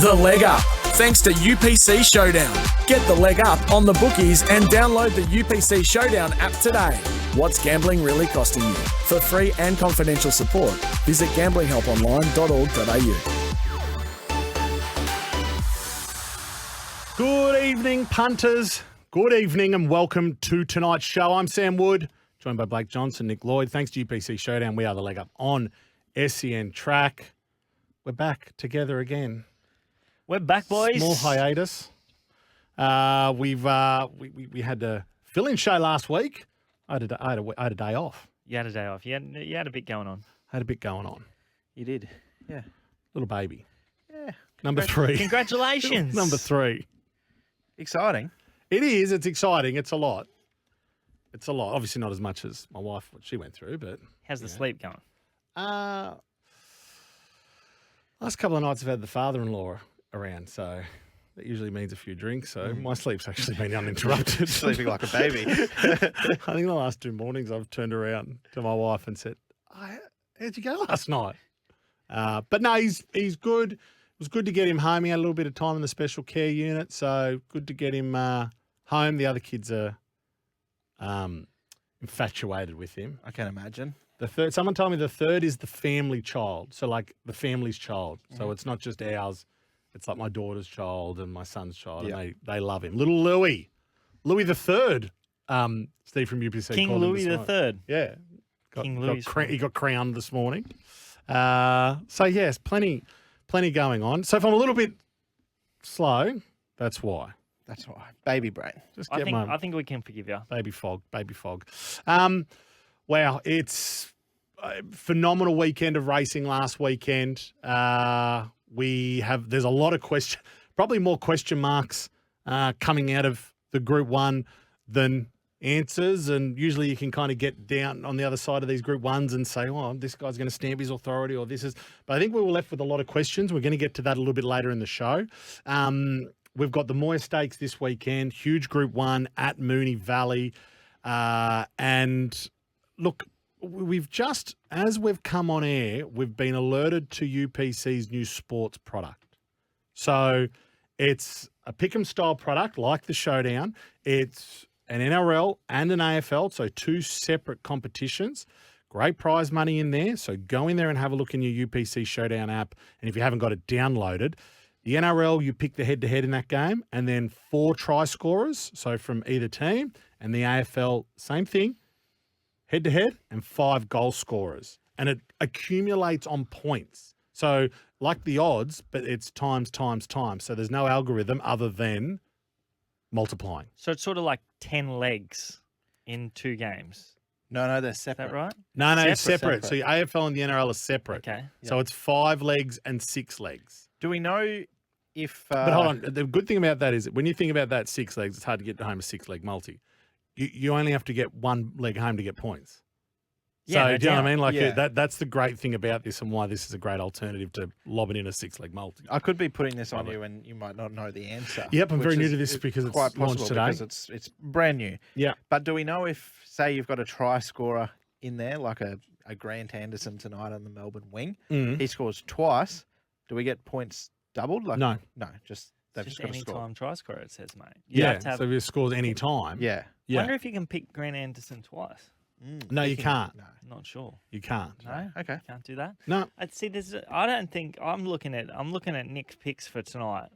The Leg Up, thanks to UPC Showdown. Get the leg up on the bookies and download the UPC Showdown app today. What's gambling really costing you? For free and confidential support, visit gamblinghelponline.org.au. Good evening, punters. Good evening and welcome to tonight's show. I'm Sam Wood, joined by Blake Johnson, Nick Lloyd. Thanks to UPC Showdown, we are the leg up on SEN Track. We're back together again. We're back, boys. Small hiatus. We had a fill-in show last week. I had a day off. You had a day off. You had a bit going on. Had a bit going on. You did. Yeah. Little baby. Yeah. Number 3. Congratulations. Number 3. Exciting. It is. It's exciting. It's a lot. It's a lot. Obviously not as much as my wife, what she went through, but... How's the sleep going? Last couple of nights I've had the father-in-law around, so that usually means a few drinks. So my sleep's actually been uninterrupted. Sleeping like a baby. I think the last 2 mornings I've turned around to my wife and said, how'd you go last night? But no, he's good. It was good to get him home. He had a little bit of time in the special care unit, so good to get him home. The other kids are infatuated with him. I can imagine. Someone told me the third is the family child. So like the family's child. So it's not just ours. It's like my daughter's child and my son's child. Yep. And they love him. Little Louis the third. Steve from UPC King called him Louis this the morning. Third. Yeah. King Louis. He got crowned this morning. So yes, plenty going on. So if I'm a little bit slow, that's why. That's why. Baby brain. Just I get my think we can forgive you. baby fog. Wow, it's a phenomenal weekend of racing last weekend. There's a lot of probably more question marks coming out of the Group 1 than answers. And usually you can kind of get down on the other side of these Group 1s and say, oh, this guy's going to stamp his authority or this is. But I think we were left with a lot of questions. We're going to get to that a little bit later in the show. We've got the Moir Stakes this weekend, huge Group 1 at Moonee Valley. And look, as we've come on air, we've been alerted to UPC's new sports product. So it's a pick'em style product like the Showdown. It's an NRL and an AFL, so 2 separate competitions. Great prize money in there. So go in there and have a look in your UPC Showdown app. And if you haven't got it downloaded, the NRL, you pick the head-to-head in that game, and then 4 try scorers, so from either team. And the AFL, same thing. Head-to-head and 5 goal scorers. And it accumulates on points. So like the odds, but it's times. So there's no algorithm other than multiplying. So it's sort of like 10 legs in 2 games. No, they're Is separate. that right? No, it's separate. Separate. So your AFL and the NRL are separate. Okay. So it's 5 legs and 6 legs. Do we know if... But hold on. The good thing about that is when you think about that 6 legs, it's hard to get home a 6-leg multi. You only have to get 1 leg home to get points. Yeah, So, no do you know what I doubt. mean? Like Yeah. that's the great thing about this and why this is a great alternative to lobbing in a 6-leg multi. I could be putting this on you and you might not know the answer. Yep, I'm which very new is- to this is because it's quite launched possible today. because it's brand new. Yeah. But do we know if, say, you've got a try scorer in there, like a Grant Anderson tonight on the Melbourne wing, he scores twice, do we get points doubled? Like, No. No, just they've It's just got to any score. time try scorer, it says, mate. You Yeah. have to have, So if it scores any time. Yeah. Yeah. wonder if you can pick Grant Anderson twice. No, you can't. No. Not sure. You can't. No? Okay. Can't do that? No. I'd see I don't think I'm looking at Nick's picks for tonight.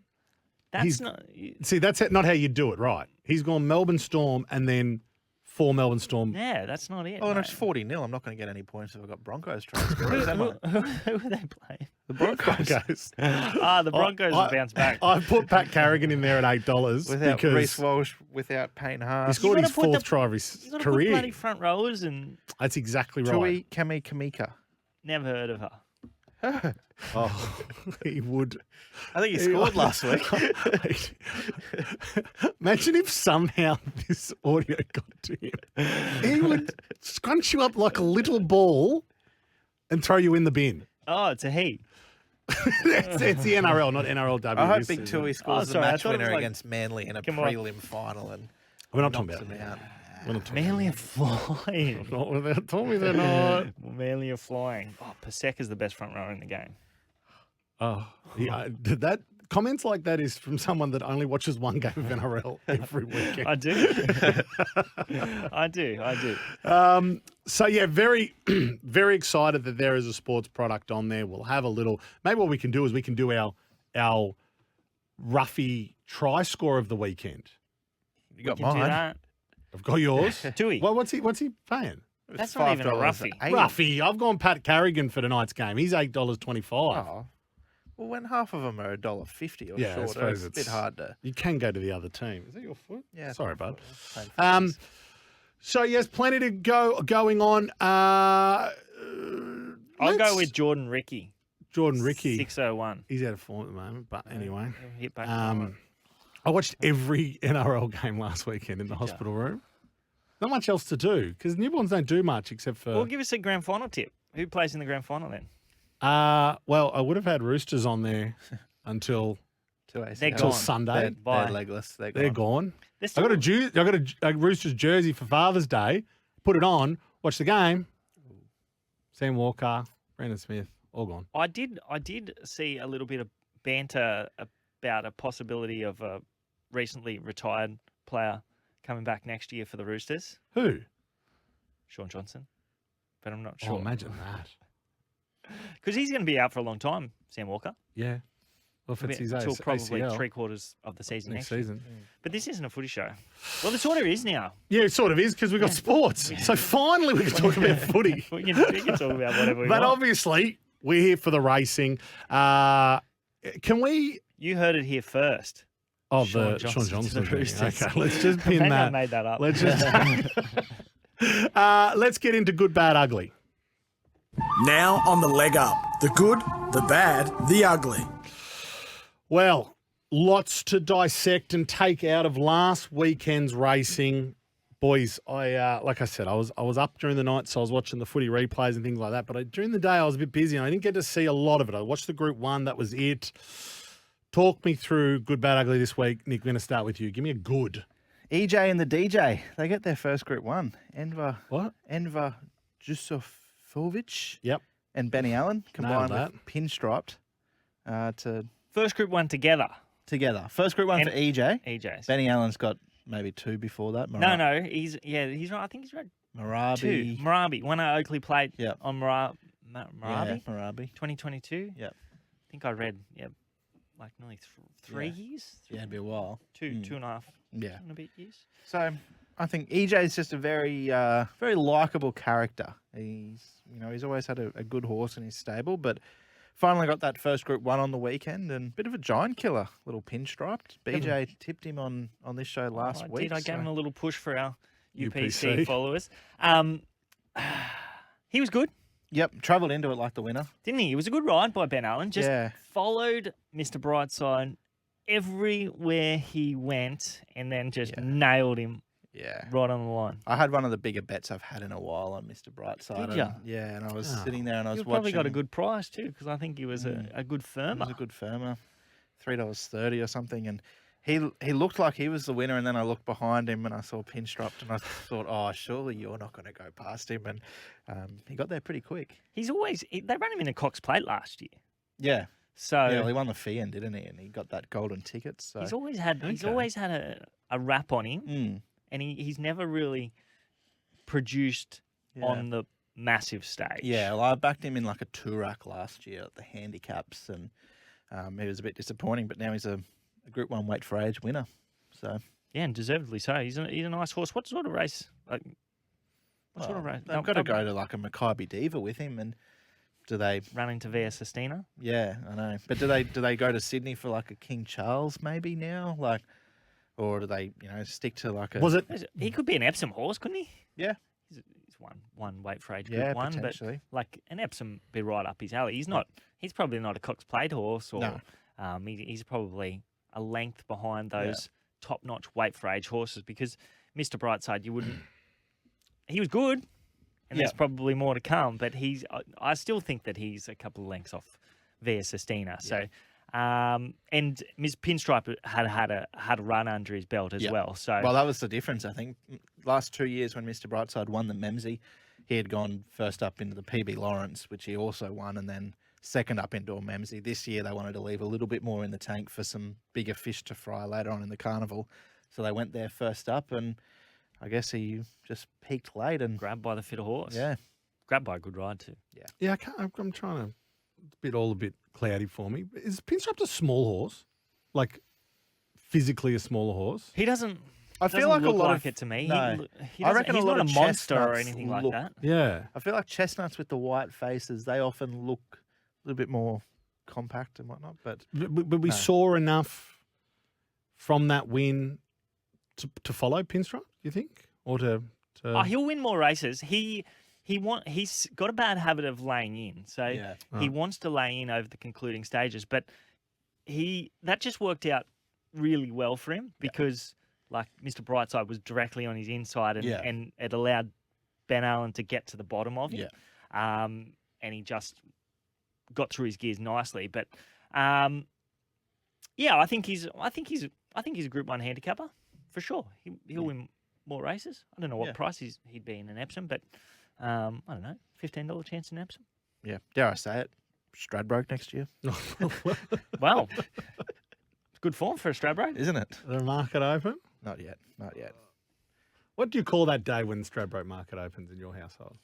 That's He's- not See, that's not how you do it, right? He's gone Melbourne Storm and then 4 Melbourne Storm. Yeah, that's not it. Oh, and mate. it's 40-0. I'm not going to get any points if I've got Broncos try scorers, am I? Who are they playing? The Broncos. Broncos. The Broncos have bounced back. I put Pat Carrigan in there at $8 Without because Reece Walsh, without Payne he Haas. scored his gotta put 4th try of his You got to put bloody career. front rowers and That's exactly right. Tui Kamika. never heard of her. Oh, he would. I think he scored last week. Imagine if somehow this audio got to him. He would scrunch you up like a little ball and throw you in the bin. Oh, it's a he. It's the NRL, not NRLW. I hope This Big is- Tui scores the sorry, I match thought it was winner like- against Manly in a Come on. prelim final and We're not talking knocks about them that. out. We're not talking Manly are flying. about that. Not told me they're not. Manly are flying. Oh, Paseka's the best front rower in the game. Oh, yeah, did that comments like that is from someone that only watches one game of NRL every weekend. I do. I do. So yeah, very, very excited that there is a sports product on there. We'll have a little. Maybe what we can do is we can do our Ruffy try score of the weekend. You got We can do mine. that. I've got yours. Do we? Well, what's he paying? That's not even a roughie. Ruffy. I've gone Pat Carrigan for tonight's game. He's $8.25. Oh. Well, when half of them are $1.50 or Yeah, I shorter, suppose it's a bit hard to. You can go to the other team. Is that your foot? Yeah. Sorry, bud. Same So yes, plenty to going on. I'll go let's- with Jordan Ricky. Jordan Ricky. 601. He's out of form at the moment, but anyway. He'll hit back. I watched every NRL game last weekend in the hospital room. Not much else to do because newborns don't do much except for. Well, give us a grand final tip. Who plays in the grand final then? Well, I would have had Roosters on there until They're until gone. Sunday. Bye. They're legless. They're They're gone. gone. They're I still- got a Roosters jersey for Father's Day. Put it on. Watch the game. Sam Walker, Brandon Smith, all gone. I did see a little bit of banter about a possibility of a recently retired player coming back next year for the Roosters, Who? Sean Johnson. But I'm not Oh, sure. imagine that. Because he's going to be out for a long time, Sam Walker. Yeah. Well, if it's his Until probably ACL, 3/4 of the season next year. season. But this isn't a footy show. Well, it sort of is now. Yeah, it sort of is because we've got sports. So finally we can talk about footy. We can talk about whatever we But want. obviously, we're here for the racing. Can we... You heard it here first. Oh, Sean the Sean Johnson to Johnson. the thing. Roosters. Okay, let's just pin Maybe I that. made that up. Let's just... let's get into good, bad, ugly. Now on the leg up. The good, the bad, the ugly. Well, lots to dissect and take out of last weekend's racing. Boys, like I said, I was up during the night, so I was watching the footy replays and things like that. But during the day, I was a bit busy, and I didn't get to see a lot of it. I watched the Group 1, that was it. Talk me through good, bad, ugly this week. Nick, I'm going to start with you. Give me a good. EJ and the DJ, they get their first Group 1. Enver Jusofovic Yep. and Benny Allen combined that. with Pinstriped First Group 1 together. together. First Group 1 And- for EJ. EJ's. Benny Allen's got maybe 2 before that. No, he's right. I think he's right. Marabi. 2. Marabi. One at Oakley played Yep. on Marabi. Yeah, Marabi. 2022. Yep. I think I read, like nearly 3 years. Yeah, it'd be a while. Two and a half. Yeah. And a bit years. So I think EJ is just a very, very likable character. He's always had a good horse in his stable, but finally got that first Group 1 on the weekend and bit of a giant killer, little Pinstriped. BJ tipped him on this show last I week. did. I gave so- him a little push for our UPC. UPC followers. He was good, Yep, travelled into it like the winner. didn't he? It was a good ride by Ben Allen. Just Yeah. followed Mr. Brightside everywhere he went and then just Yeah. nailed him Yeah. right on the line. I had one of the bigger bets I've had in a while on Mr. Brightside. Did ya? and- Yeah, and I was Oh. sitting there and I was You watching. probably got a good price too because I think he was a good It firmer. was a good firmer, $3.30 or something, and he looked like he was the winner. And then I looked behind him and I saw Pinstriped, and I thought, oh, surely you're not going to go past him. And he got there pretty quick. They ran him in a Cox Plate last year. Yeah, So yeah. Well, he won the fee, didn't he? And he got that golden ticket. So he's always had Okay. a rap on him, Mm, and he's never really produced yeah. on the massive stage. Yeah, well, I backed him in like a Toorak last year at the handicaps, and he was a bit disappointing. But now he's a Group 1 weight for age winner. So Yeah, and deservedly so. He's a nice horse. What sort of race? What sort of race? they've got to go to like a Maccabi Diva with him, and do they? Run into Via Sistina. Yeah, I know. But do they go to Sydney for like a King Charles maybe now, like, or do they stick to like a? Was it? He could be an Epsom horse, couldn't he? Yeah. He's one weight for age Yeah, group 1, but potentially. like an Epsom be right up his alley. He's not. He's probably not a Cox Plate horse, or No. he's probably a length behind those top-notch weight for age horses because Mr. Brightside, you wouldn't. He was good, and there's Yeah. probably more to come. But I still think that he's a couple of lengths off Via Sistina. So, and Ms. Pinstripe had a run under his belt as Yeah. well. So Well, that was the difference, I think. Last 2 years when Mr. Brightside won the Memsey, he had gone first up into the PB Lawrence, which he also won, and then second up indoor Memsey. This year they wanted to leave a little bit more in the tank for some bigger fish to fry later on in the carnival. So they went there first up, and I guess he just peaked late and Grabbed by the fitter horse. yeah. Grabbed by a good ride too. Yeah, I'm trying to. It's a bit cloudy for me. Is Pinstripe a small horse? Like physically a smaller horse? He doesn't. I feel doesn't like a look lot like of it to me. no. He I doesn't- reckon a he's lot not of a monster or chestnuts anything like look- that. Yeah. I feel like chestnuts with the white faces, they often look a little bit more compact and whatnot. But But we No. saw enough from that win to follow Pinstripe, you think? Or to Oh, he'll win more races. He's got a bad habit of laying in, so yeah, he wants to lay in over the concluding stages. But that just worked out really well for him because, like, Mr. Brightside was directly on his inside, and it allowed Ben Allen to get to the bottom of him. And he just got through his gears nicely. But I think he's a Group 1 handicapper for sure. He'll win more races. I don't know what price he'd be in an Epsom, but I don't know, $15 chance in Epsom. yeah. Dare I say it? Stradbroke next year, Well, it's good form for a Stradbroke. isn't it? the market open? Not yet. Not yet. What do you call that day when Stradbroke Market opens in your household?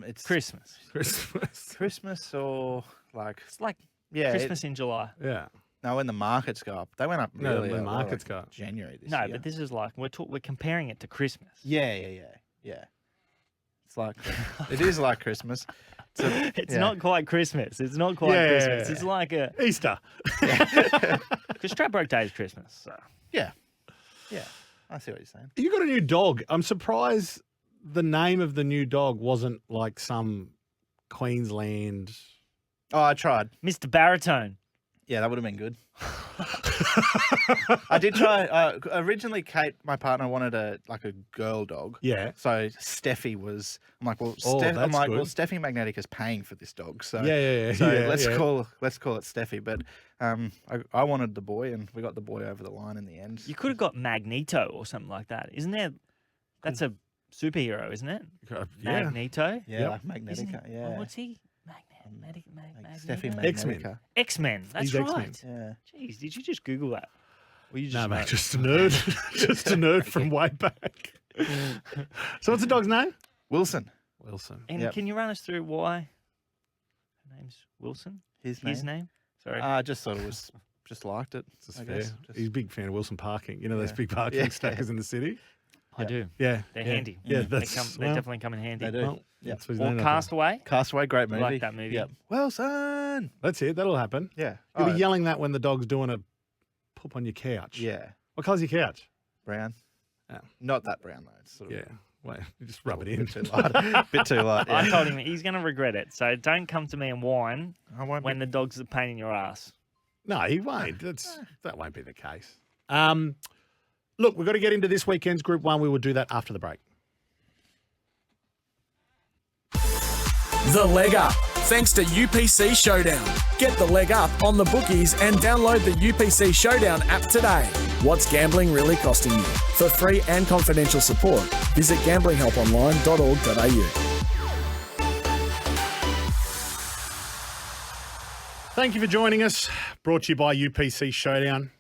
It's Christmas. Christmas. Christmas or like It's like yeah. Christmas in July. Yeah. No, when the markets go up, they went up No, really. when early, markets like go up. January this No, year. but this is like we're comparing it to Christmas. Yeah. It's like it is like Christmas. It's not quite Christmas. It's not quite Yeah. Christmas. It's like Easter. because Stradbroke Day is Christmas. So. Yeah. I see what you're saying. You got a new dog. I'm surprised the name of the new dog wasn't like some Queensland. Oh, I tried. Mr. Baritone. Yeah, that would have been good. I did try. Originally, Kate, my partner, wanted a girl dog. Yeah. So Steffi was. I'm like, well, Oh, that's good. Steffi Magnetica's paying for this dog. So Yeah. So yeah, let's yeah. call it Steffi. But I wanted the boy, and we got the boy over the line in the end. You could have got Magneto or something like that. Isn't there? That's a superhero, isn't it? Yeah. Yeah, Magneto. Yep. like Isn't- Magnetica. oh, Yeah. what's he? Steffi Magneto? X-Men. Magnetica. X-Men. That's He's X-Men. right. Yeah. Jeez, did you just Google that? Or you just No, know? mate, just a nerd. Just a nerd from way back. So what's the dog's name? Wilson. Wilson. And Yep. can you run us through why her name's Wilson? His His name? Sorry. I just thought it was. Just liked it. It's I fair. guess. He's a big fan of Wilson parking. You know those Yeah. big parking Yeah. stackers in the city? I do. Yeah. They're yeah. handy. Yeah, They that's definitely come in handy. They do. Well, Yeah. that's what his Or name is. Castaway. Castaway, great movie. Like that movie. Yep. Wilson. That's it. That'll happen. Yeah. You'll Oh, be yelling that when the dog's doing a poop on your couch. yeah. What colour's your couch? Brown. Oh. Not that brown though. It's sort of Yeah. Wait, you just rub it a in. bit too light. Bit too light. Yeah. I told him he's going to regret it. So don't come to me and whine I won't when the dog's a pain in your ass. No, he won't. That won't be the case. Look, we've got to get into this weekend's Group 1. We will do that after the break. The Leg Up, thanks to UPC Showdown. Get the leg up on the bookies and download the UPC Showdown app today. What's gambling really costing you? For free and confidential support, visit gamblinghelponline.org.au. Thank you for joining us. Brought to you by UPC Showdown.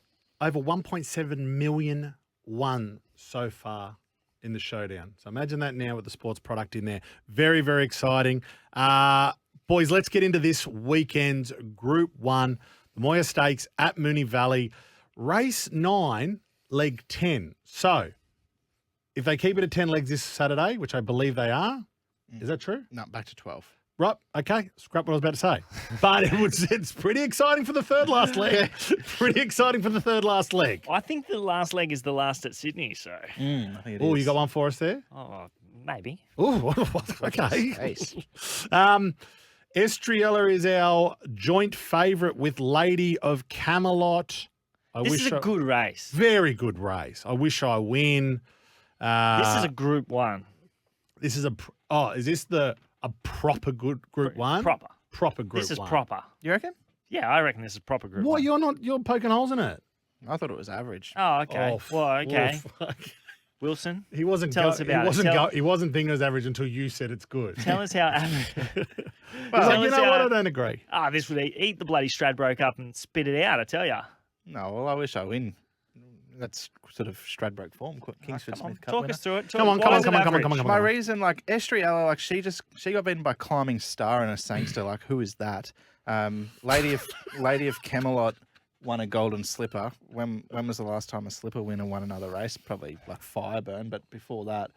Over 1.7 million won so far in the Showdown. So imagine that now with the sports product in there. Very, very exciting. Boys, let's get into this weekend's Group 1, the Moya Stakes at Moonee Valley. Race 9, leg 10. So if they keep it at 10 legs this Saturday, which I believe they are, is that true? No, back to 12. Right, okay, scrap what I was about to say. But it's pretty exciting for the third last leg. Pretty exciting for the third last leg. I think the last leg is the last at Sydney. So, I think it Oh, is. you got one for us there? oh, maybe. Oh, okay. Ace. Estriella is our joint favourite with Lady of Camelot. This is a good race. Very good race. I wish I win. This is a Group 1. Is this a proper good Group 1? Proper. Proper Group 1. This is proper. You reckon? Yeah, I reckon this is proper Group What, 1. you're poking holes in it? I thought it was average. Oh, okay. Well, okay. fuck. Wilson, He wasn't Tell us about it. he wasn't thinking it was average until you said it's good. tell us how average. He's Well, like, Tell you us know what? how- I don't agree. This would eat the bloody Stradbroke up and spit it out, I tell ya. No, well, I wish I win. That's sort of Stradbroke form. Kingsford Come on, Smith Cup talk winner. us through it. Come on, Why come on, is it come on, come on, average? come on, come My on. reason, like Estriella, like she got beaten by Climbing Star and a Saintster. Like, who is that? Lady of Camelot won a Golden Slipper. When was the last time a slipper winner won another race? Probably like Fireburn, but before that,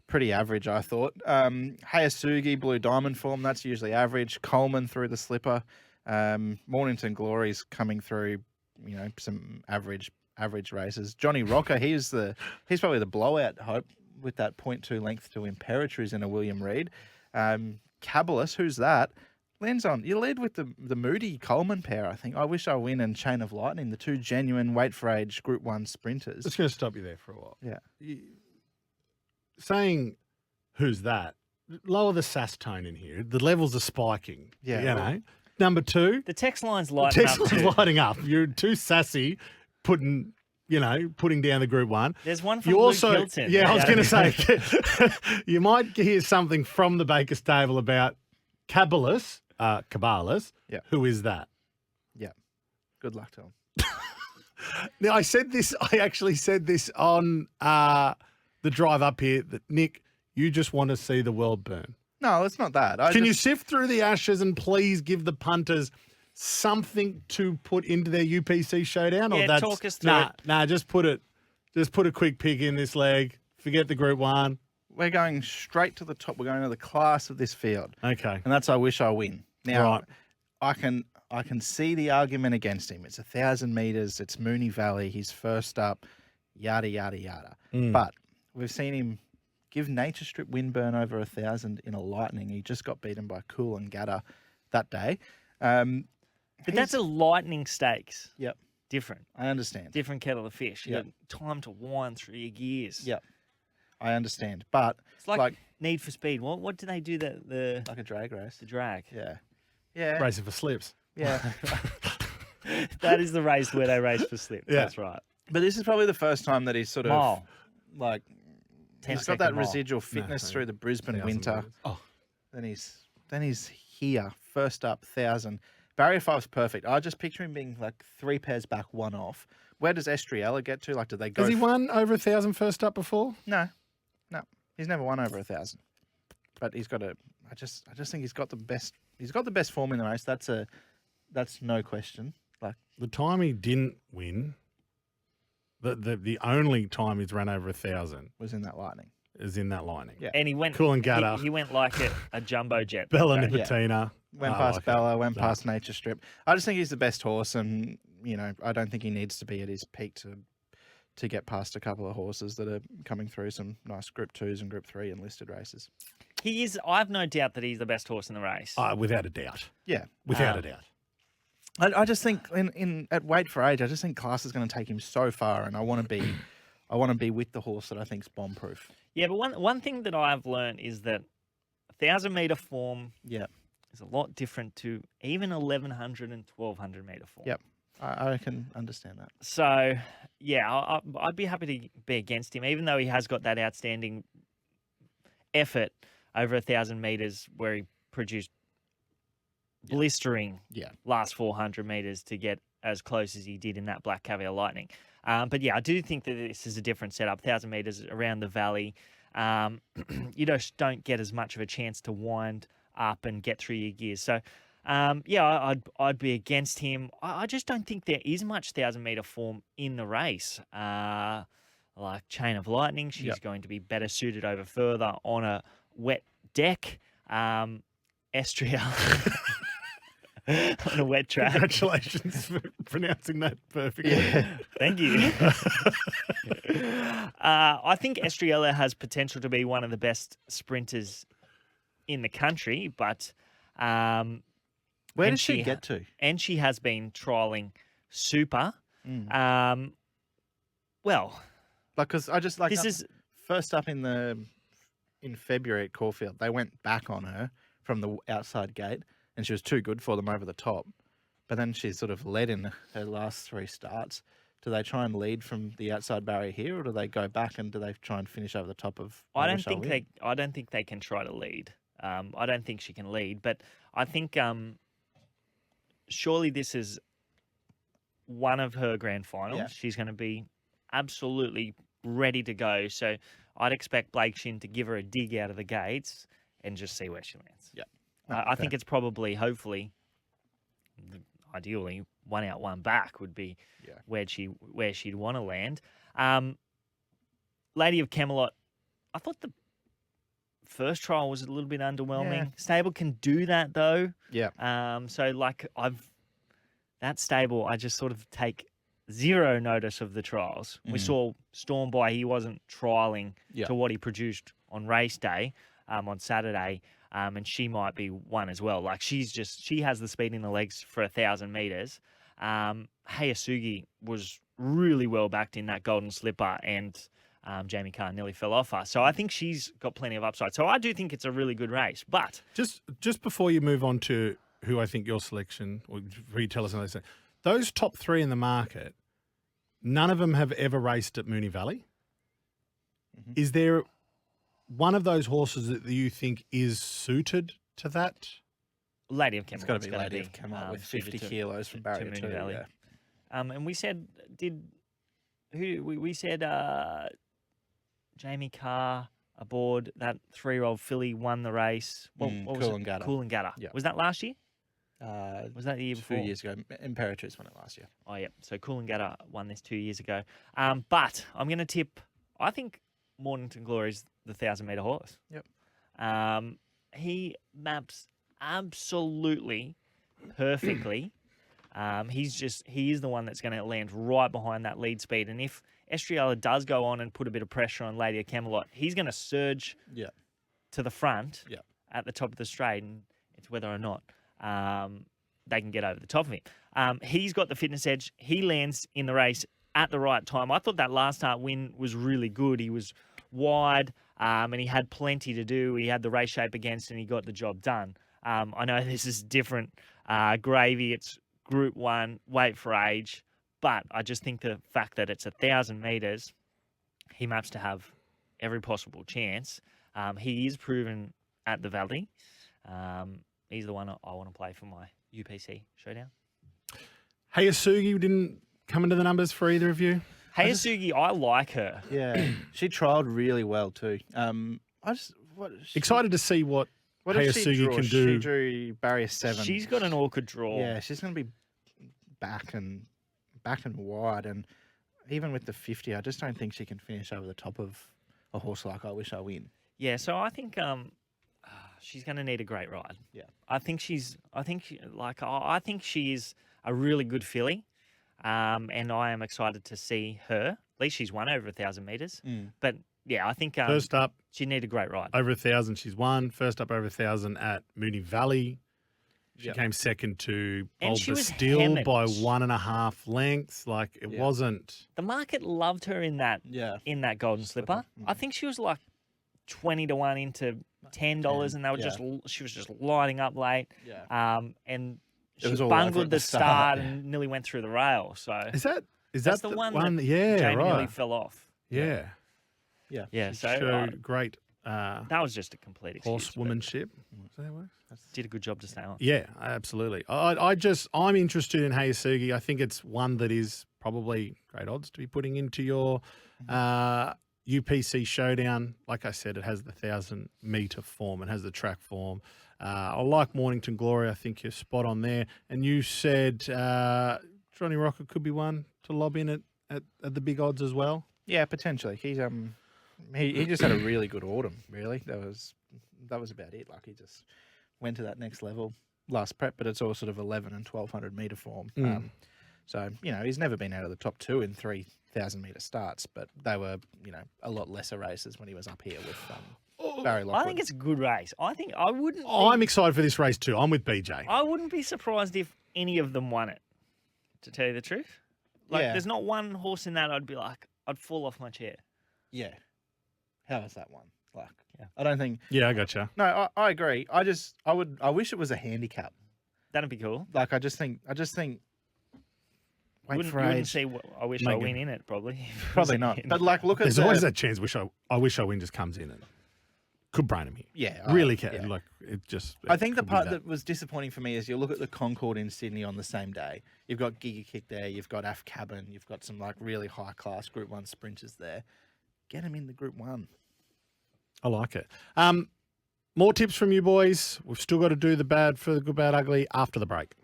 pretty average, I thought. Hayasugi, Blue Diamond form, that's usually average. Coleman through the slipper. Mornington Glory's coming through, some average races. Johnny Rocker, he's probably the blowout hope with that 0.2 length to Imperatriz in a William Reed. Cabalus, who's that? Lands on. You lead with the Moody Coleman pair, I think. I Wish I Win and Chain of Lightning, the two genuine weight for age Group 1 sprinters. Just going to stop you there for a while. Yeah. Saying who's that, lower the sass tone in here. The levels are spiking. Yeah, You well- know. Number two, The text line's lighting text up is too. lighting up. You're too sassy putting down the Group 1. There's one from You Luke also, Hilton. yeah, I was going to say, you might hear something from the Baker stable about Cabalus, Yeah. Who is that? Yeah. Good luck to him. Now, I actually said this on the drive up here, that Nick, you just want to see the world burn. No, it's not that. Can you sift through the ashes and please give the punters something to put into their UPC showdown? Yeah, Or that's, talk us through it. Nah, just put a quick pick in this leg. Forget the Group 1. We're going straight to the top. We're going to the class of this field. Okay. And that's I Wish I Win. Now, Right. I can see the argument against him. It's 1,000 metres. It's Mooney Valley. He's first up. Yada, yada, yada. But we've seen him give Nature Strip Windburn over 1,000 in a Lightning. He just got beaten by Cool and Gatta that day. But that's a lightning stakes. Yep, Different. I understand. Different kettle of fish. You Yep. got time to wind through your gears. Yep, I understand. But It's like Need for Speed. What do they do the like a drag race. drag? Yeah. Yeah. Racing for slips. Yeah. That is the race where they race for slip. Yeah. That's right. But this is probably the first time that he's sort of Mile. like 10 he's got second that mile. residual fitness through the Brisbane 1,000 winter. metres. Oh, Then he's here, first up, 1,000. Barrier 5's perfect. I just picture him being like 3 pairs back, 1 off. Where does Estriella get to? Like, do they go? has he won over 1,000 first up before? No. He's never won over 1,000. But he's got a. I just think he's got the best. He's got the best form in the race. That's no question. Like, The time he didn't win, the only time he's run over 1,000 was in that Lightning. is in that Lightning. Yeah. And he went Cool and Gatta. He went like a jumbo jet. Bella that day. Nicotina. Went Oh, past okay. Bella, went No. past Nature Strip. I just think he's the best horse, and I don't think he needs to be at his peak to get past a couple of horses that are coming through some nice Group 2s and Group 3 enlisted races. He is. I have no doubt that he's the best horse in the race. Without a doubt. Yeah, Without a doubt. I just think at weight for age, I just think class is going to take him so far, and I want to be with the horse that I think's bomb proof. Yeah, but one thing that I've learned is that 1,000-meter form Yeah, is a lot different to even 1,100 and 1,200 meter form. Yep. I can understand that. So, yeah, I'd be happy to be against him, even though he has got that outstanding effort over 1,000 meters where he produced blistering Yeah. last 400 meters to get as close as he did in that Black Caviar Lightning. But yeah, I do think that this is a different setup. 1,000 meters around the valley. You just don't get as much of a chance to wind up and get through your gears. So, yeah, I'd be against him. I just don't think there is much 1,000-meter form in the race. Like Chain of Lightning, she's Yep. going to be better suited over further on a wet deck. Estriella on a wet track. Congratulations for pronouncing that perfectly. Thank you. I think Estriella has potential to be one of the best sprinters in the country, but Where And does she she get to? and she has been trialing super. Mm. Well, Like, because I just like this is first up in February at Caulfield, they went back on her from the outside gate, and she was too good for them over the top. But then she sort of led in her last 3 starts. Do they try and lead from the outside barrier here, or do they go back and do they try and finish over the top of? I don't Wish I think Win? they can try to lead. I don't think she can lead, but I think surely this is one of her grand finals. Yeah. She's going to be absolutely ready to go. So I'd expect Blake Shin to give her a dig out of the gates and just see where she lands. Yeah. I think it's probably, hopefully, ideally, one out, one back would be where she'd want to land. Lady of Camelot, I thought the first trial was a little bit underwhelming. Yeah. Stable can do that though. Yeah. So like that stable, I just sort of take zero notice of the trials. We saw Storm Boy, he wasn't trialing to what he produced on race day, on Saturday. And she might be one as well. Like she has the speed in the legs for 1,000 meters. Hayasugi was really well backed in that Golden Slipper, and Jamie Carr nearly fell off her. So I think she's got plenty of upside. So I do think it's a really good race. But just before you move on to who I think your selection, or before you tell us another thing, those top three in the market, none of them have ever raced at Moonee Valley. Mm-hmm. Is there one of those horses that you think is suited to that? Lady of Camelot. It's got to be Lady of Camelot with 50 kilos from barrier to two. Moonee Valley. Yeah. And we said, we said Jamie Carr aboard that 3-year-old filly won the race. What was it? Coolangatta. Yeah. Was that last year? Was that the year before? 2 years ago. Imperatrice won it last year. Oh, yeah. So Coolangatta won this 2 years ago. But I'm going to tip, I think Mornington Glory is the 1,000-metre horse. Yep. He maps absolutely perfectly. He is the one that's going to land right behind that lead speed. And if Estriella does go on and put a bit of pressure on Lady of Camelot, he's going to surge to the front at the top of the straight, and it's whether or not they can get over the top of him. He's got the fitness edge. He lands in the race at the right time. I thought that last start win was really good. He was wide, and he had plenty to do. He had the race shape against, and he got the job done. I know this is different gravy. It's Group 1, weight for age. But I just think the fact that it's 1,000 metres, he maps to have every possible chance. He is proven at the Valley. He's the one I want to play for my UPC Showdown. Hayasugi didn't come into the numbers for either of you? Hayasugi, I like her. Yeah, she trialled really well too. Excited to see what Hayasugi can do. She drew barrier 7. She's got an awkward draw. Yeah, she's going to be back and wide, and even with the 50, I just don't think she can finish over the top of a horse like I Wish I Win. Yeah, so I think she's going to need a great ride. Yeah, I think she is a really good filly, and I am excited to see her. At least she's won over 1,000 metres. But yeah, I think first up, she need a great ride. Over 1,000, she's won. First up over 1,000 at Moonee Valley. She came second to Bold Bastille by 1.5 lengths. Like it wasn't. The market loved her in that Golden Slipper. I think she was like 20 to 1 into $10, and they were she was just lighting up late. Yeah. And she bungled the start and nearly went through the rail. So is that the one that Jamie nearly fell off. Yeah. Yeah. She showed great. That was just a complete horsewomanship. Is that how it works? Did a good job to stay on. Yeah, absolutely. I'm interested in Hayasugi. I think it's one that is probably great odds to be putting into your UPC Showdown. Like I said, it has the 1,000-metre form. It has the track form. I like Mornington Glory. I think you're spot on there. And you said Johnny Rocker could be one to lob in at the big odds as well. Yeah, potentially. He's he just had a really good autumn. Really, that was about it. Like he just went to that next level last prep, but it's all sort of 1,100 and 1,200 metre form. So he's never been out of the top 2 in 3,000-metre starts, but they were a lot lesser races when he was up here with Barry Lockwood. I think it's a good race. I'm excited for this race too. I'm with BJ. I wouldn't be surprised if any of them won it. To tell you the truth, there's not one horse in that I'd be like, I'd fall off my chair. Yeah. How is that one? I don't think. Yeah, I gotcha. No, I agree. I wish it was a handicap. That'd be cool. I just think. You wouldn't see I Wish I Win in it, probably. Probably not. But look at there's always that chance. I Wish I Win just comes in it. could brain him here. Yeah, Really can. yeah. Like, it just... I think the could be part that was disappointing for me is you look at the Concord in Sydney on the same day. You've got Giga Kick there, you've got Af Cabin, you've got some like really high class Group 1 sprinters there. Get them in the Group 1. I like it. More tips from you boys. We've still got to do the bad for the good, bad, ugly after the break.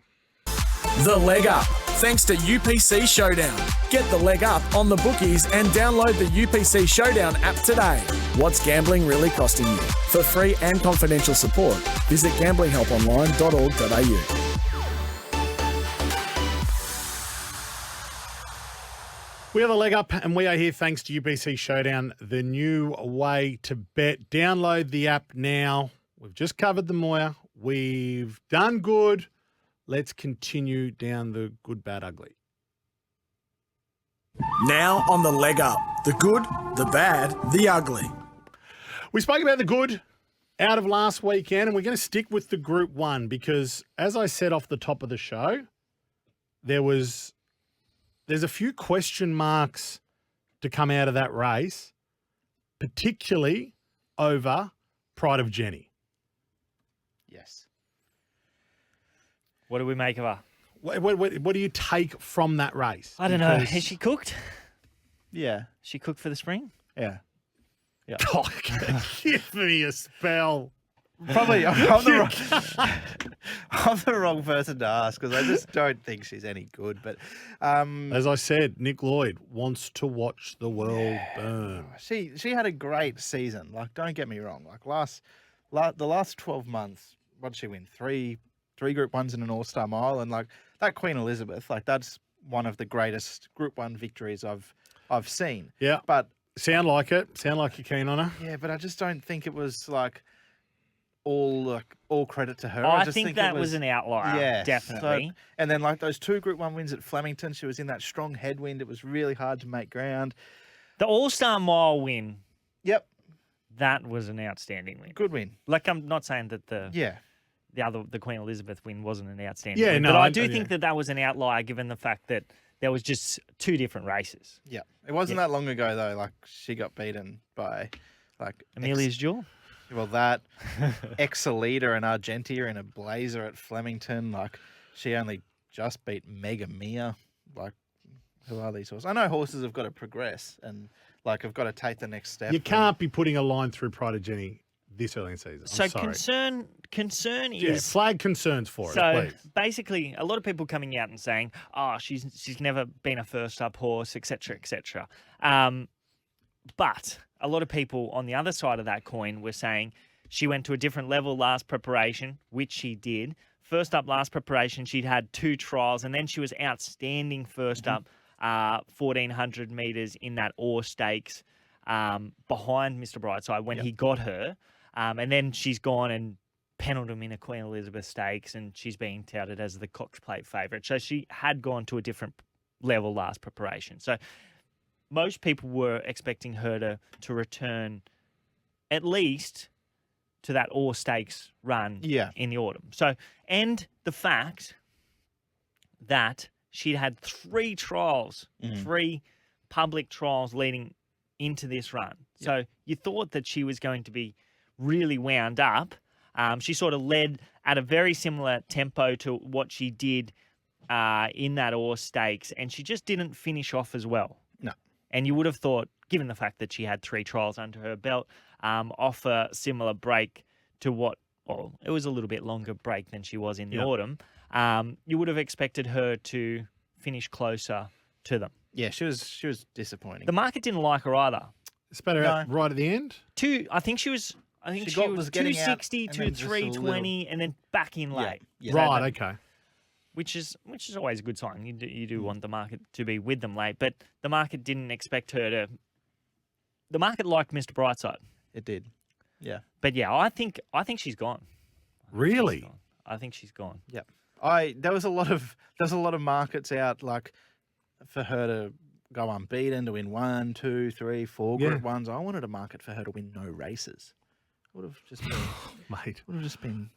The Leg Up, thanks to UPC Showdown. Get the leg up on the bookies and download the UPC Showdown app today. What's gambling really costing you? For free and confidential support, visit gamblinghelponline.org.au. We have a leg up, and we are here thanks to UPC Showdown, the new way to bet. Download the app now. We've just covered the Moya. We've done good. Let's continue down the good, bad, ugly. Now on the Leg Up, the good, the bad, the ugly. We spoke about the good out of last weekend, and we're going to stick with the Group 1 because, as I said off the top of the show, there's a few question marks to come out of that race, particularly over Pride of Jenny. Yes. What do we make of her? What do you take from that race? I don't know. Has she cooked? Yeah. She cooked for the spring? Yeah. Oh, give me a spell. Probably I'm the wrong person to ask because I just don't think she's any good. But as I said, Nick Lloyd wants to watch the world burn. She had a great season. Like, don't get me wrong. Like the last 12 months, what did she win? Three Group 1s and an All-Star Mile, and like that Queen Elizabeth, like that's one of the greatest Group 1 victories I've seen. Yeah, but sound like it. Sound like you're keen on her. Yeah, but I just don't think it was like all credit to her. Oh, I just think that was an outlier. Yeah, definitely. So, and then like those 2 Group 1 wins at Flemington, she was in that strong headwind. It was really hard to make ground. The All-Star Mile win. Yep, that was an outstanding win. Good win. Like, I'm not saying that the Queen Elizabeth win wasn't an outstanding win, no, but I do think that was an outlier given the fact that there was just 2 different races. Yeah, it wasn't that long ago though. Like she got beaten by like Amelia's Jewel. Well, that Exalita and Argentia in a blazer at Flemington. Like she only just beat Mega Mia. Like, who are these horses? I know horses have got to progress and like have got to take the next step. You can't be putting a line through Pride of Jenny this early in the season. So sorry. concern is flag concerns for it. So please. basically, a lot of people coming out and saying, "Oh, she's never been a first up horse, etc., etc." But a lot of people on the other side of that coin were saying she went to a different level last preparation, which she did. First up last preparation, she'd had 2 trials, and then she was outstanding first up 1,400 metres in that Orr Stakes behind Mr. Brightside when he got her. And then she's gone and pennelled him in a Queen Elizabeth Stakes, and she's being touted as the Cox Plate favourite. So she had gone to a different level last preparation. So most people were expecting her to return at least to that Orr Stakes run in the autumn. So, and the fact that she'd had 3 trials, 3 public trials leading into this run. So you thought that she was going to be really wound up. She sort of led at a very similar tempo to what she did in that Orr Stakes, and she just didn't finish off as well. No. And you would have thought, given the fact that she had 3 trials under her belt, off a similar break to what, well, it was a little bit longer break than she was in the autumn, you would have expected her to finish closer to them. Yeah, she was disappointing. The market didn't like her either. Spat her out right at the end? I think she was 260 to 320 and then back in late. Yeah. Right, okay. Which is always a good sign. You do want the market to be with them late, but the market didn't expect her to. The market liked Mr. Brightside. It did. Yeah. But yeah, I think she's gone. Really? I think she's gone. Yep. There was a lot of markets out like for her to go unbeaten, to win 1, 2, 3, 4 Group 1s. I wanted a market for her to win no races. Would have just been mate. Would have just been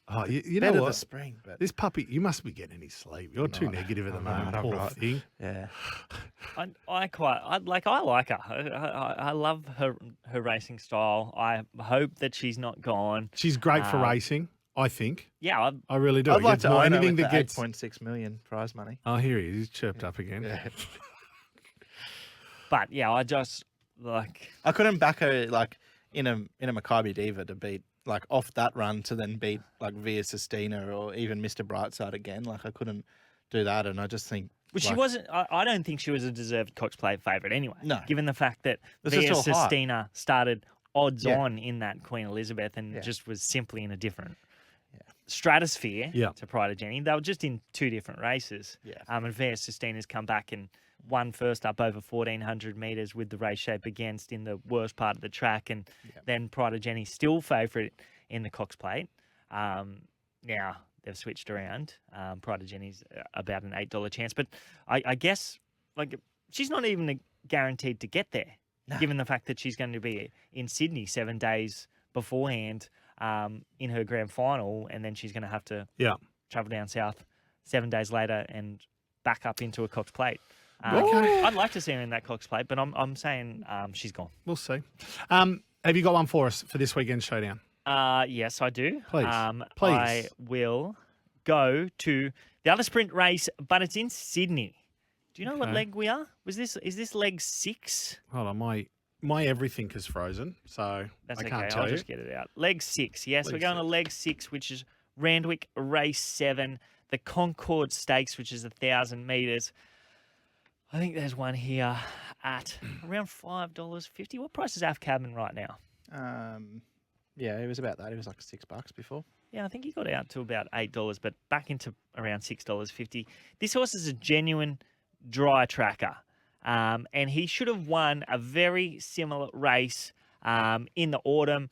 Oh, you know what? The spring, but this puppy, you must be getting any sleep. You're too negative at the moment. Poor thing. Yeah. I like her. I love her racing style. I hope that she's not gone. She's great for racing, I think. Yeah, I really do. I'd like Gets to more- own her anything with that the gets. 8.6 million prize money. Oh, here he is. He's chirped up again. Yeah. but yeah, I just like. I couldn't back her like in a Maccabi Diva to beat like off that run to then beat like Via Sistina or even Mr. Brightside again. Like I couldn't do that, and I just think. Well, she like, wasn't. I don't think she was a deserved Cox Plate favourite anyway. No. Given the fact that It's Via just all hype. Sistina started odds Yeah. on in that Queen Elizabeth and Yeah. just was simply in a different stratosphere Yeah. to Pride of Jenny. They were just in two different races. Yeah. And Via Sistina's come back and won first up over 1,400 metres with the race shape against in the worst part of the track. And then Pride of Jenny still favourite in the Cox Plate. Now, they've switched around. Pride of Jenny's about an $8 chance. But I guess like she's not even guaranteed to get there, given the fact that she's going to be in Sydney 7 days beforehand in her grand final, and then she's going to have to travel down south 7 days later and back up into a Cox Plate. I'd like to see her in that Cox Plate, but I'm saying she's gone. We'll see. Have you got one for us for this weekend's showdown? Yes, I do. Please. Please. I will go to the other sprint race, but it's in Sydney. Do you know what Okay. leg we are? Is this leg 6? Hold on, my everything is frozen, so That's I okay. can't tell I'll you. just get it out. Leg 6. Yes, Leg we're going to 6. leg 6, which is Randwick race 7, the Concord Stakes, which is 1,000 metres. I think there's one here at around $5.50. What price is Af Cabin right now? Yeah, it was about that. It was like $6 before. Yeah, I think he got out to about $8, but back into around $6.50. This horse is a genuine dry tracker, and he should have won a very similar race in the autumn,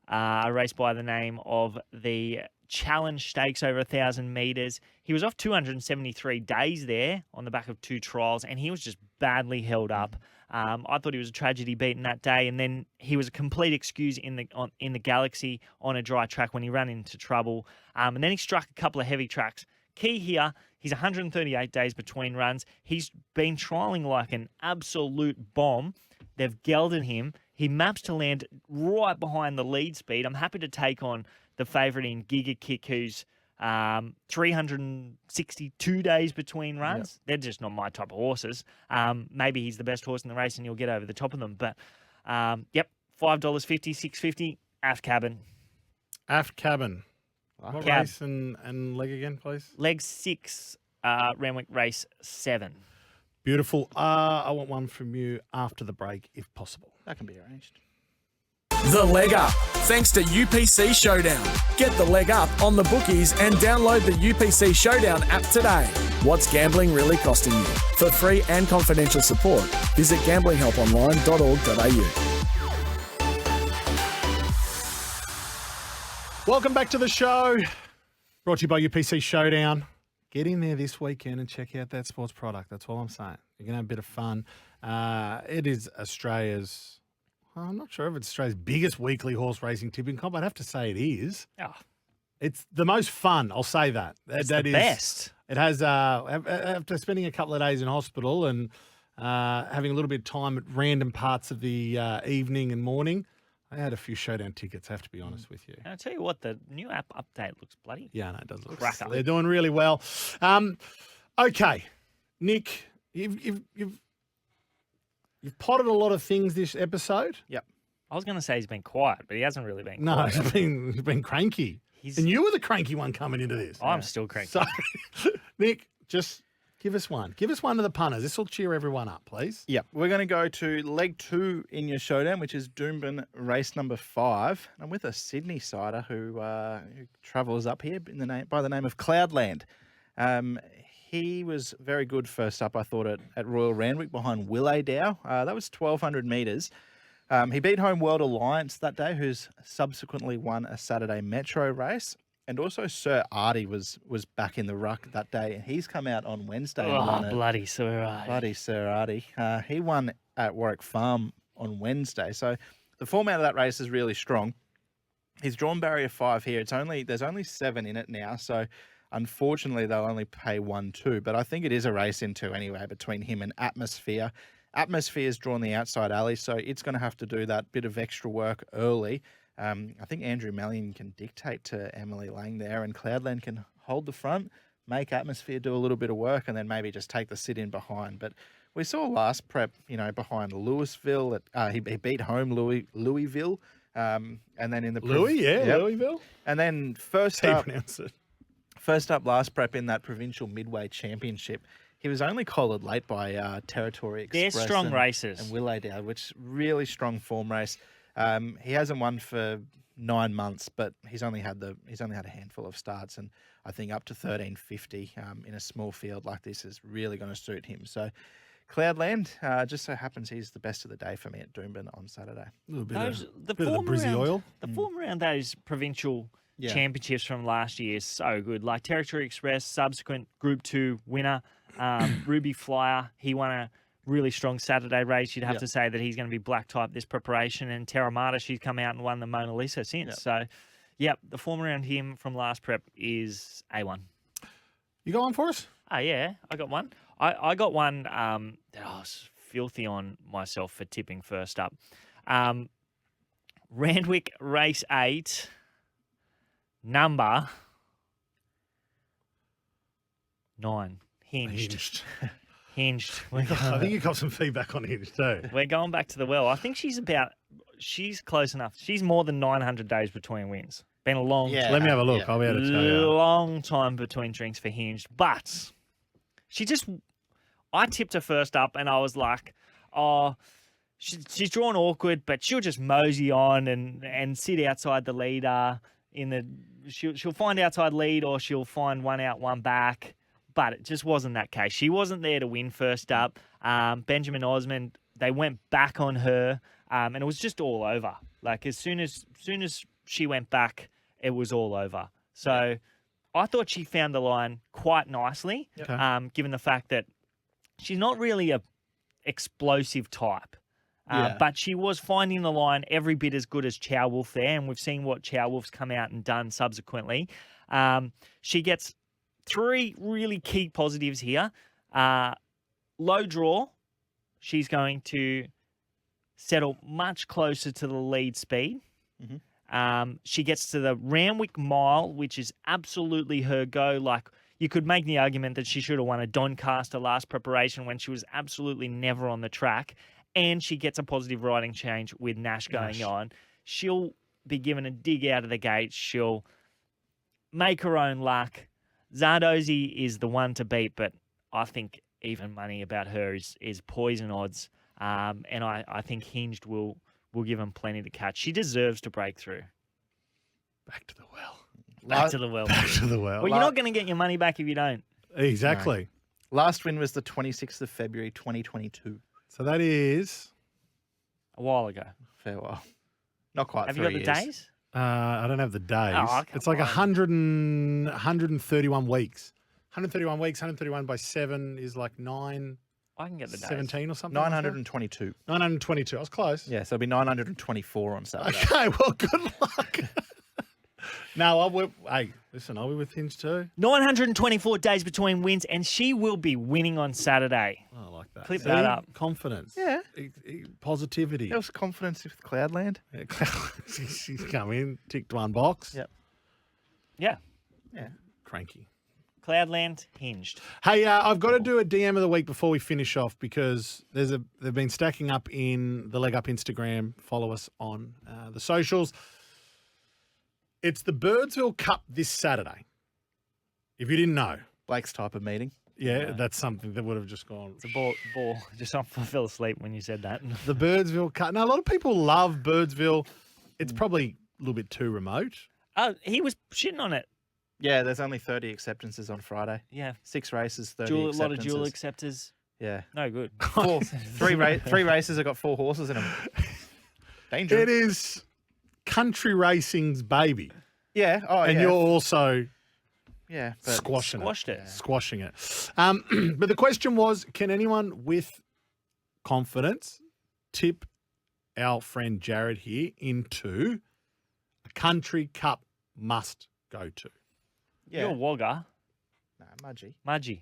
a race by the name of the Challenge Stakes over 1,000 metres. He was off 273 days there on the back of 2 trials, and he was just badly held up. I thought he was a tragedy beaten that day, and then he was a complete excuse in the Galaxy on a dry track when he ran into trouble. And then he struck a couple of heavy tracks. Key here, he's 138 days between runs. He's been trialling like an absolute bomb. They've gelded him. He maps to land right behind the lead speed. I'm happy to take on the favourite in Giga Kick, who's 362 days between runs. They're just not my type of horses. Maybe he's the best horse in the race and you'll get over the top of them. But, $5.50, $6.50, Aft Cabin. Aft Cabin. What Cab. race and leg again, please? Leg 6, Randwick race 7. Beautiful. I want one from you after the break, if possible. That can be arranged. The Leg Up, thanks to UPC Showdown. Get the leg up on the bookies and download the UPC Showdown app today. What's gambling really costing you? For free and confidential support, visit gamblinghelponline.org.au. Welcome back to the show. Brought to you by UPC Showdown. Get in there this weekend and check out that sports product. That's all I'm saying. You're going to have a bit of fun. It is Australia's... I'm not sure if it's Australia's biggest weekly horse racing tipping comp. I'd have to say it is. Oh, It's the most fun. I'll say that. it's That the is- best. It has, after spending a couple of days in hospital and having a little bit of time at random parts of the evening and morning, I had a few Showdown tickets, I have to be honest with you. And I'll tell you what, the new app update looks bloody. Yeah, no, it does look Cracker. They're doing really well. Okay, Nick, you've potted a lot of things this episode. Yep. I was going to say he's been quiet, but he hasn't really been No, quiet. he's been cranky. And you were the cranky one coming into this. I'm still cranky. So, Nick, just give us one. Give us one to the punters. This will cheer everyone up, please. Yep. We're going to go to leg 2 in your showdown, which is Doomben race number 5. I'm with a Sydney sider who travels up here by the name of Cloudland. He was very good first up, I thought, at Royal Randwick behind Willowdow. That was 1,200 metres. He beat Home World Alliance that day, who's subsequently won a Saturday Metro race. And also Sir Artie was back in the ruck that day. And he's come out on Wednesday. and won it. Bloody Sir. Bloody Sir Artie. He won at Warwick Farm on Wednesday. So the format of that race is really strong. He's drawn barrier 5 here. There's only 7 in it now. So Unfortunately, they'll only pay 1-2, but I think it is a race in 2 anyway between him and Atmosphere. Atmosphere's drawn the outside alley, so it's going to have to do that bit of extra work early. I think Andrew Mellion can dictate to Emily Lang there, and Cloudland can hold the front, make Atmosphere do a little bit of work, and then maybe just take the sit-in behind. But we saw last prep, behind Louisville. He beat home Louisville. And then in the Louisville. And then How you pronounce it? first up last prep in that provincial midway championship, he was only collared late by Territory Express. They're strong races. And Willowdale, which really strong form race. He hasn't won for 9 months, but he's only had a handful of starts, and I think up to 1350 in a small field like this is really going to suit him. So. Cloudland, just so happens he's the best of the day for me at Doomben on Saturday. A little bit The of the Brizzy oil. The form around those provincial championships from last year is so good. Like Territory Express, subsequent Group 2 winner, Ruby Flyer, he won a really strong Saturday race. You'd have to say that he's going to be black type this preparation. And Terramata, she's come out and won the Mona Lisa since. So, the form around him from last prep is A1. You got one for us? Oh, yeah, I got one. I got one that I was filthy on myself for tipping first up. Randwick Race 8, number 9. Hinged. Hinged. I think you got some feedback on Hinged too. We're going back to the well. I think she's close enough. She's more than 900 days between wins. Been a long time. Let me have a look. I'll be able to tell you. Long time between drinks for Hinged. But I tipped her first up and I was like, oh, she's drawn awkward, but she'll just mosey on and sit outside the leader. She'll find outside lead or she'll find one out, one back. But it just wasn't that case. She wasn't there to win first up. Benjamin Osmond, they went back on her, and it was just all over. Like as soon as she went back, it was all over. So I thought she found the line quite nicely, given the fact that she's not really a explosive type. But she was finding the line every bit as good as Chow Wolf there, and we've seen what Chow Wolf's come out and done subsequently. She gets 3 really key positives here. Low draw, she's going to settle much closer to the lead speed. Mm-hmm. She gets to the Randwick Mile, which is absolutely her go. Like, you could make the argument that she should have won a Doncaster last preparation when she was absolutely never on the track. And she gets a positive riding change with Nash going on. She'll be given a dig out of the gate. She'll make her own luck. Zardozi is the one to beat, but I think even money about her is poison odds. And I think Hinged will give him plenty to catch. She deserves to break through. Back to the well. Back to the well. Back to the well. Well, you're not going to get your money back if you don't. Exactly. No. Last win was the 26th of February, 2022. So that is a while ago. Farewell. Not quite. Have you got the days? I don't have the days. Oh, it's like 131 weeks. 131 weeks, 131 by 7 is like 9. I can get the days. 17 or something. 922. 922. I was close. Yeah, so it'll be 924 on Saturday. Okay, well, good luck. No, hey, listen, I'll be with Hinge too. 924 days between wins, and she will be winning on Saturday. I like that. Clip that up. Confidence. Yeah. Positivity. There was confidence with Cloudland. Yeah, she's come in, ticked one box. Yep. Yeah. Yeah. Cranky. Cloudland, Hinged. Hey, I've got to do a DM of the week before we finish off because they've been stacking up in the Leg Up Instagram. Follow us on the socials. It's the Birdsville Cup this Saturday. If you didn't know. Blake's type of meeting. Yeah, that's something that would have just gone. It's a ball. Just I fell asleep when you said that. The Birdsville Cup. Now, a lot of people love Birdsville. It's probably a little bit too remote. Oh, he was shitting on it. Yeah, there's only 30 acceptances on Friday. Yeah. 6 races, 30 A acceptances. lot of dual acceptors. Yeah. No good. 3 races have got 4 horses in them. Danger. It is country racing's baby. Yeah. Oh, and yeah. you're also Squashed it. Squashing it. But the question was, can anyone with confidence tip our friend Jared here into a country cup must go to? Yeah. You're a wogger. Mudgee.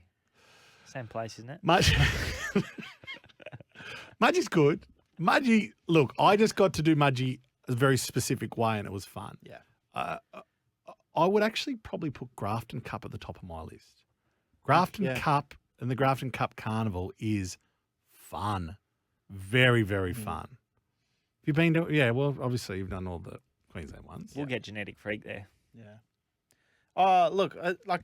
Same place, isn't it? Mudgee's good. Mudgee, look, I just got to do Mudgee a very specific way and it was fun. Yeah. I would actually probably put Grafton Cup at the top of my list. Grafton Cup and the Grafton Cup Carnival is fun. Very, very fun. Have you been to, well, obviously you've done all the Queensland ones. We'll get Genetic Freak there. Yeah. Look, like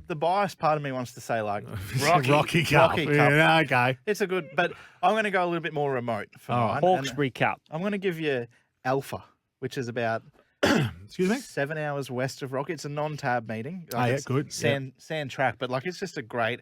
the biased part of me wants to say like Rocky Cup. Yeah, okay. It's a good, but I'm going to go a little bit more remote for mine. Hawkesbury Cup. I'm going to give you Alpha, which is about Excuse me? 7 hours west of Rocky. It's a non-tab meeting. Good. SEN Track, but like it's just a great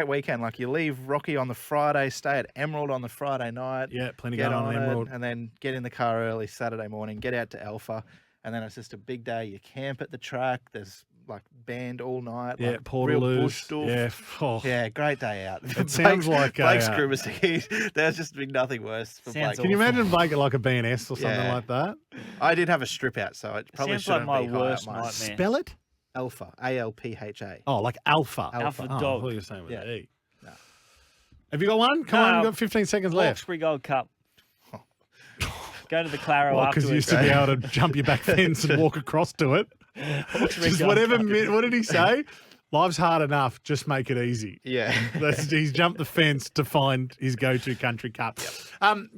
weekend. Like you leave Rocky on the Friday, stay at Emerald on the Friday night. Yeah, plenty going on Emerald. And then get in the car early Saturday morning, get out to Alpha, and then it's just a big day. You camp at the track. There's like band all night. Yeah, like Portaloos. Real bush stuff. Yeah, great day out. It sounds like Blake's Grimacey. There's just been nothing worse for Blake. Can you imagine Blake at like a BNS or something like that? I did have a strip out, so it probably shouldn't like my be worst high. nightmare. Spell it? Alpha. ALPHA. Oh, like Alpha. Alpha Oh, dog. I thought you were saying with Yeah. an E. No. Have you got one? Come on, you've got 15 seconds left. Hawkesbury Gold Cup. Go to the Claro Because afterwards. you used to be able to jump your back fence and walk across to it. Hawkesbury Just Gold whatever. Cup. What did he say? Life's hard enough. Just make it easy. Yeah. He's jumped the fence to find his go-to country cup.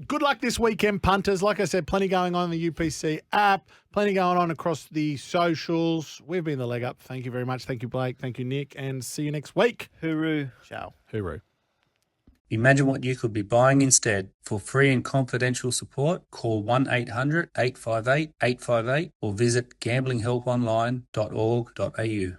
Good luck this weekend, punters. Like I said, plenty going on in the UPC app, plenty going on across the socials. We've been the leg up. Thank you very much. Thank you, Blake. Thank you, Nick. And see you next week. Hooroo. Ciao. Hooroo. Imagine what you could be buying instead. For free and confidential support, call 1-800-858-858 or visit gamblinghelponline.org.au.